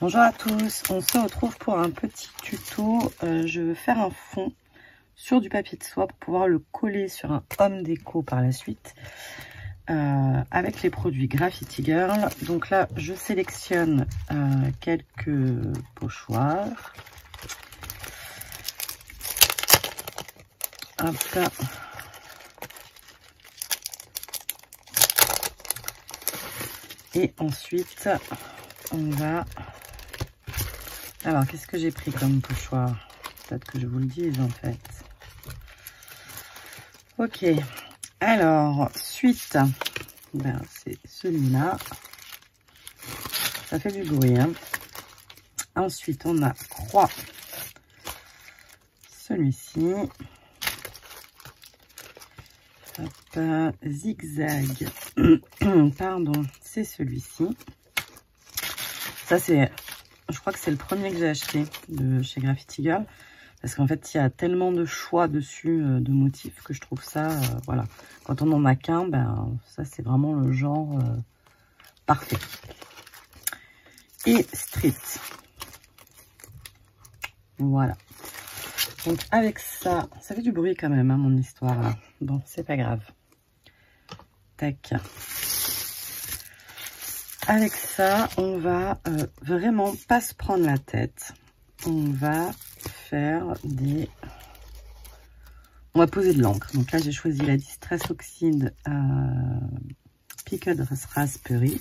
Bonjour à tous, on se retrouve pour un petit tuto. Je veux faire un fond sur du papier de soie pour pouvoir le coller sur un homme déco par la suite avec les produits Graffiti Girl. Donc là, je sélectionne quelques pochoirs. Hop là. Et ensuite, on va... Alors, qu'est-ce que j'ai pris comme pochoir? Peut-être que je vous le dise en fait. Ok. Alors, suite, ben, c'est celui-là. Ça fait du bruit, hein. Ensuite, on a croix. Celui-ci. Zigzag. Pardon, c'est celui-ci. Ça, c'est... Je crois que c'est le premier que j'ai acheté de chez Graffiti Girl. Parce qu'en fait, il y a tellement de choix dessus de motifs que je trouve ça, voilà. Quand on n'en a qu'un, ben, ça, c'est vraiment le genre parfait. Et Street. Voilà. Donc, avec ça, ça fait du bruit quand même, hein, mon histoire, là. Bon, c'est pas grave. Tac. Avec ça, on va vraiment pas se prendre la tête. On va faire des... On va poser de l'encre. Donc là, j'ai choisi la Distress Oxide Pickled Raspberry.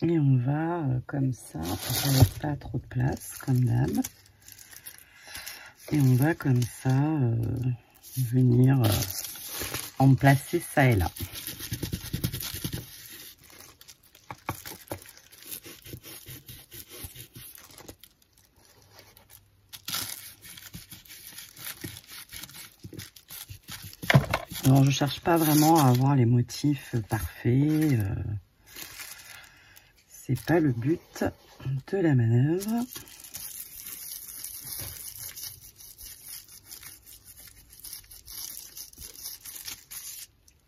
Et on va comme ça, avec pas trop de place, comme d'hab. Et on va comme ça venir en placer ça et là. Alors je cherche pas vraiment à avoir les motifs parfaits. C'est pas le but de la manœuvre.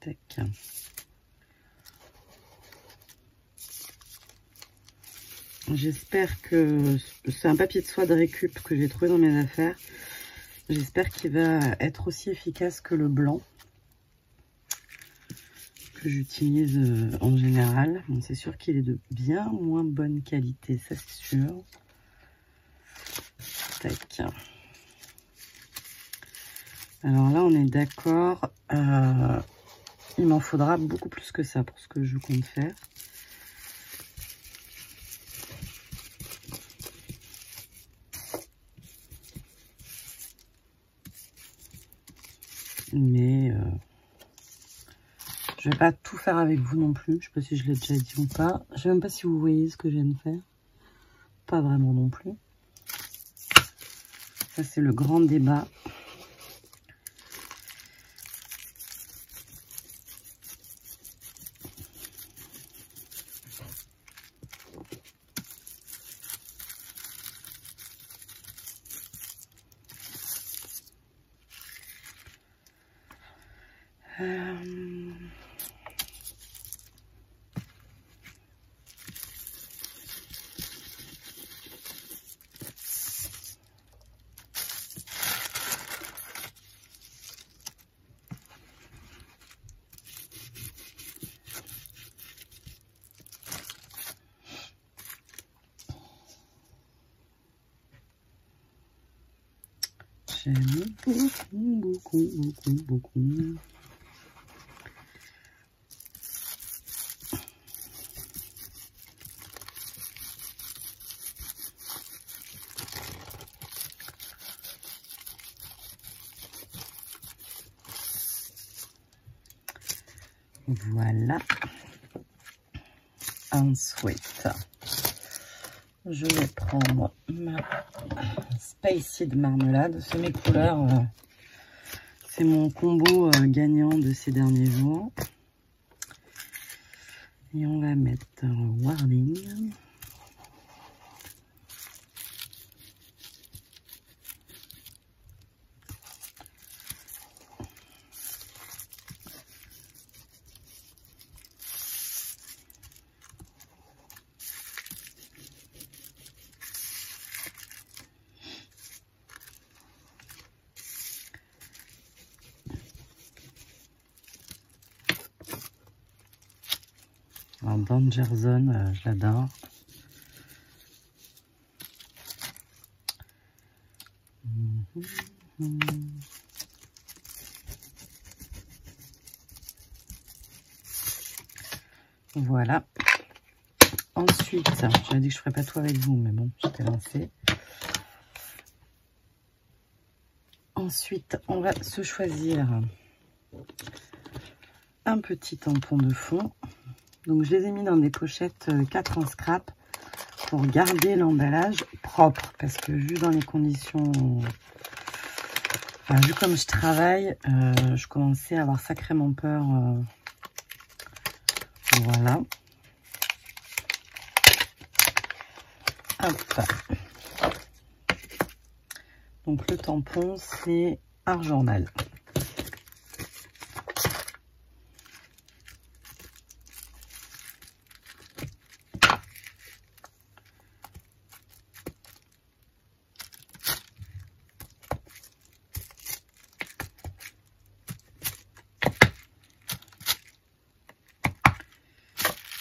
Tac. J'espère que c'est un papier de soie de récup que j'ai trouvé dans mes affaires. J'espère qu'il va être aussi efficace que le blanc que j'utilise en général. Bon, c'est sûr qu'il est de bien moins bonne qualité, ça c'est sûr. Tac. Alors là, on est d'accord. Il m'en faudra beaucoup plus que ça pour ce que je compte faire. Mais je vais pas tout faire avec vous non plus. Je sais pas si je l'ai déjà dit ou pas. Je sais même pas si vous voyez ce que je viens de faire. Pas vraiment non plus. Ça, c'est le grand débat. J'aime beaucoup. Voilà. Ensuite, je vais prendre ma Spicy de marmelade. C'est mes couleurs. C'est mon combo gagnant de ces derniers jours. Et on va mettre un warning. En Danger Zone, je l'adore. Voilà. Ensuite, j'avais dit que je ferais pas tout avec vous, mais bon, j'étais lancée. Ensuite, on va se choisir un petit tampon de fond. Donc, je les ai mis dans des pochettes 4 en scrap pour garder l'emballage propre. Parce que vu dans les conditions, enfin, vu comme je travaille, je commençais à avoir sacrément peur. Voilà. Hop. Donc, le tampon, c'est argent mal.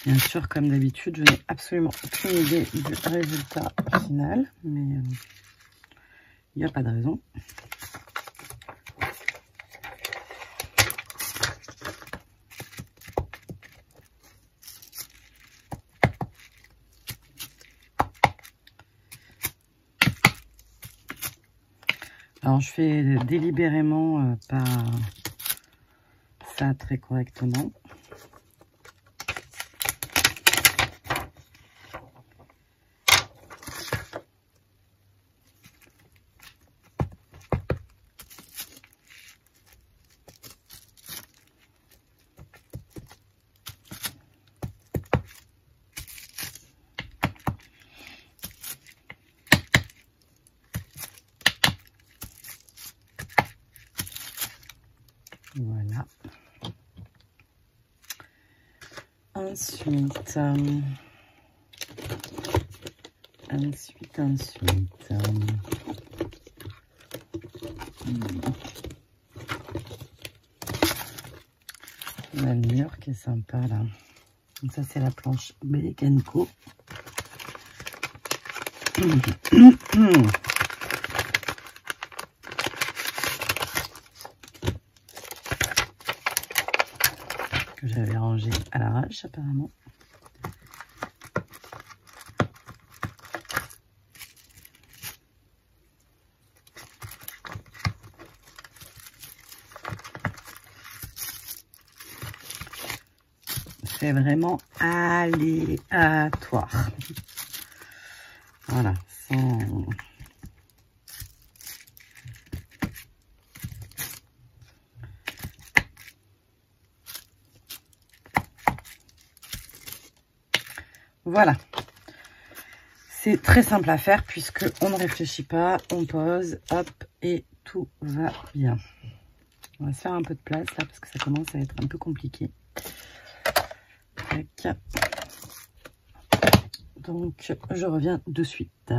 Bien sûr, comme d'habitude, je n'ai absolument aucune idée du résultat final, mais il n'y a pas de raison. Alors, je fais délibérément pas ça très correctement. Voilà. Ensuite, on a le mur qui est sympa là. Donc ça c'est la planche Bake&Co. Que j'avais rangé à l'arrache apparemment. C'est vraiment aléatoire. Voilà, sans... Voilà. C'est très simple à faire puisque on ne réfléchit pas, on pose, hop, et tout va bien. On va se faire un peu de place là parce que ça commence à être un peu compliqué. Tac. Donc, je reviens de suite.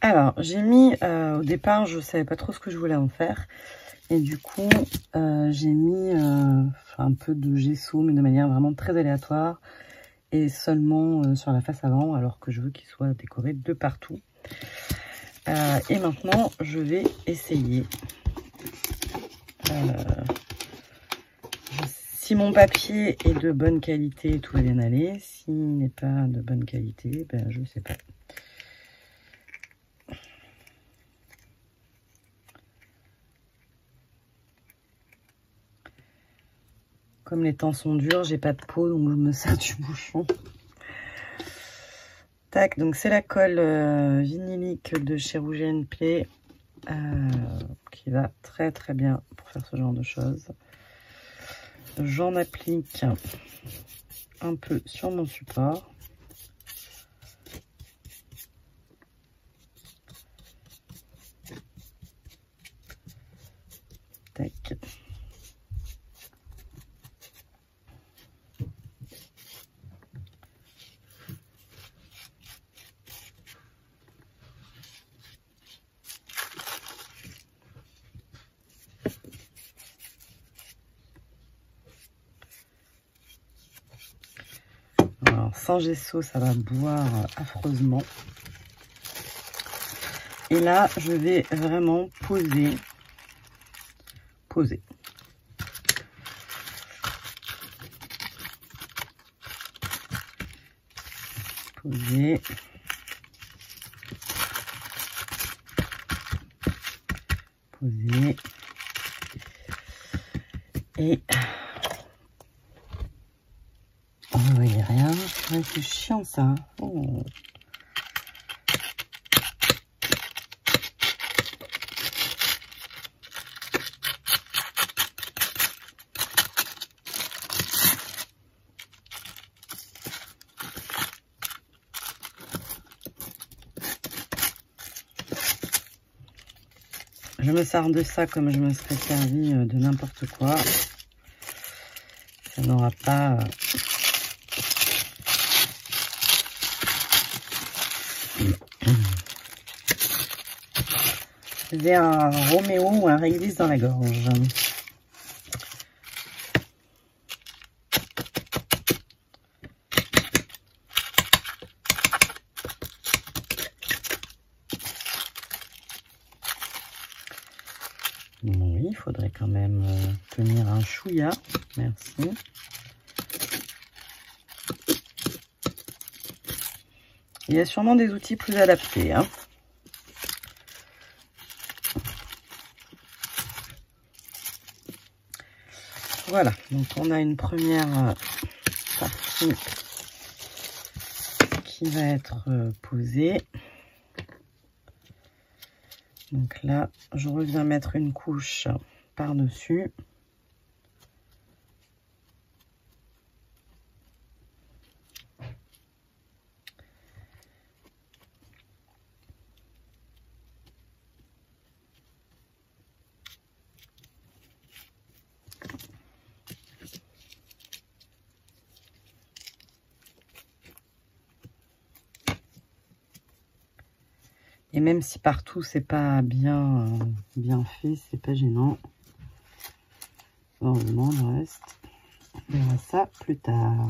Alors, j'ai mis, au départ, je ne savais pas trop ce que je voulais en faire. Et du coup, j'ai mis un peu de gesso, mais de manière vraiment très aléatoire. Et seulement sur la face avant, alors que je veux qu'il soit décoré de partout. Et maintenant, je vais essayer. Si mon papier est de bonne qualité, tout va bien aller. S'il n'est pas de bonne qualité, ben je ne sais pas. Comme les temps sont durs, j'ai pas de peau, donc je me sers du bouchon. Tac, donc c'est la colle vinylique de chez Rouge & Play qui va très très bien pour faire ce genre de choses. J'en applique un peu sur mon support. Tac. Alors, sans gesso, ça va boire affreusement. Et là, je vais vraiment poser. Poser. Et oh, il n'y a rien. C'est chiant ça. Oh. Je me sers de ça comme je me serais servi de n'importe quoi. Ça n'aura pas... J'ai un Roméo ou un réglisse dans la gorge. Oui, il faudrait quand même tenir un chouïa. Merci. Il y a sûrement des outils plus adaptés, hein. Voilà, donc on a une première partie qui va être posée. Donc là, je reviens mettre une couche par-dessus. Et même si partout c'est pas bien fait, c'est pas gênant. Heureusement, le reste, on verra ça plus tard.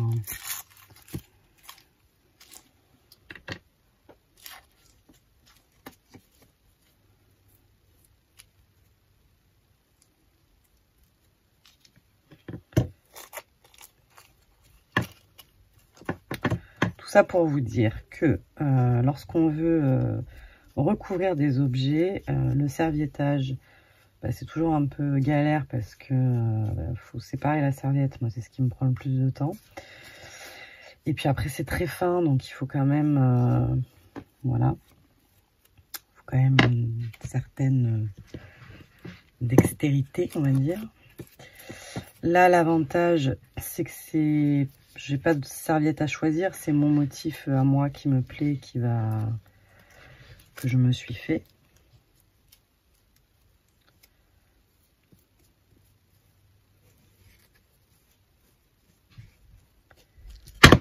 Tout ça pour vous dire que lorsqu'on veut recouvrir des objets, le serviettage, bah, c'est toujours un peu galère parce que faut séparer la serviette. Moi, c'est ce qui me prend le plus de temps. Et puis après, c'est très fin, donc il faut quand même, voilà, il faut quand même une certaine dextérité, on va dire. Là, l'avantage, c'est que j'ai pas de serviette à choisir, c'est mon motif à moi qui me plaît, que je me suis fait.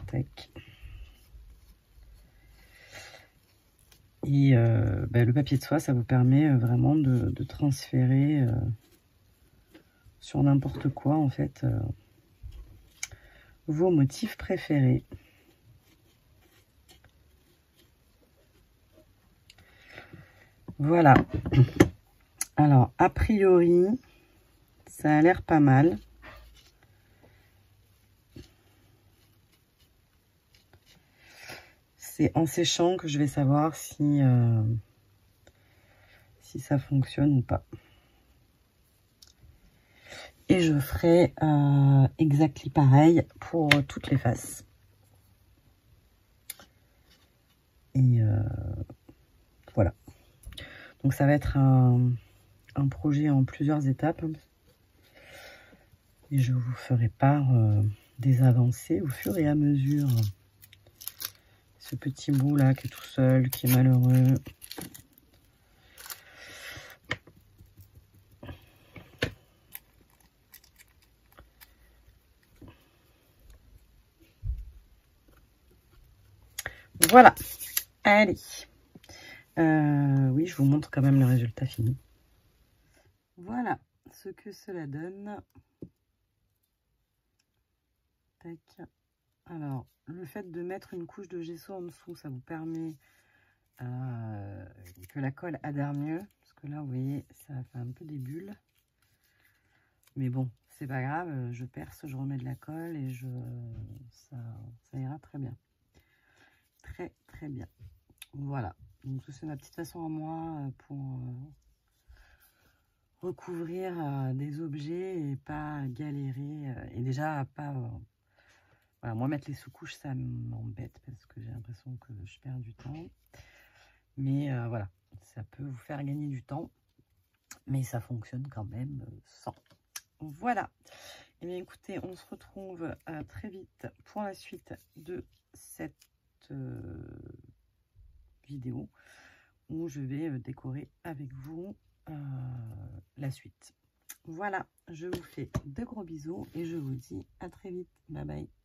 Tac. Et bah, le papier de soie, ça vous permet vraiment de transférer sur n'importe quoi, en fait, vos motifs préférés. Voilà. Alors, a priori, ça a l'air pas mal. C'est en séchant que je vais savoir si ça fonctionne ou pas. Et je ferai exactement pareil pour toutes les faces. Et voilà. Donc ça va être un projet en plusieurs étapes. Et je vous ferai part des avancées au fur et à mesure. Ce petit bout là qui est tout seul, qui est malheureux. Voilà. Allez. Oui, je vous montre quand même le résultat fini. Voilà ce que cela donne. Tac. Alors, le fait de mettre une couche de gesso en dessous, ça vous permet que la colle adhère mieux. Parce que là, vous voyez, ça fait un peu des bulles. Mais bon, c'est pas grave. Je perce, je remets de la colle et ça ira très bien. Très, très bien. Voilà. Donc, c'est ma petite façon à moi pour recouvrir des objets et pas galérer. Et déjà, pas... voilà, moi, mettre les sous-couches, ça m'embête parce que j'ai l'impression que je perds du temps. Mais voilà, ça peut vous faire gagner du temps. Mais ça fonctionne quand même sans. Voilà. Et bien écoutez, on se retrouve très vite pour la suite de cette vidéo où je vais décorer avec vous la suite. Voilà, je vous fais de gros bisous et je vous dis à très vite. Bye bye.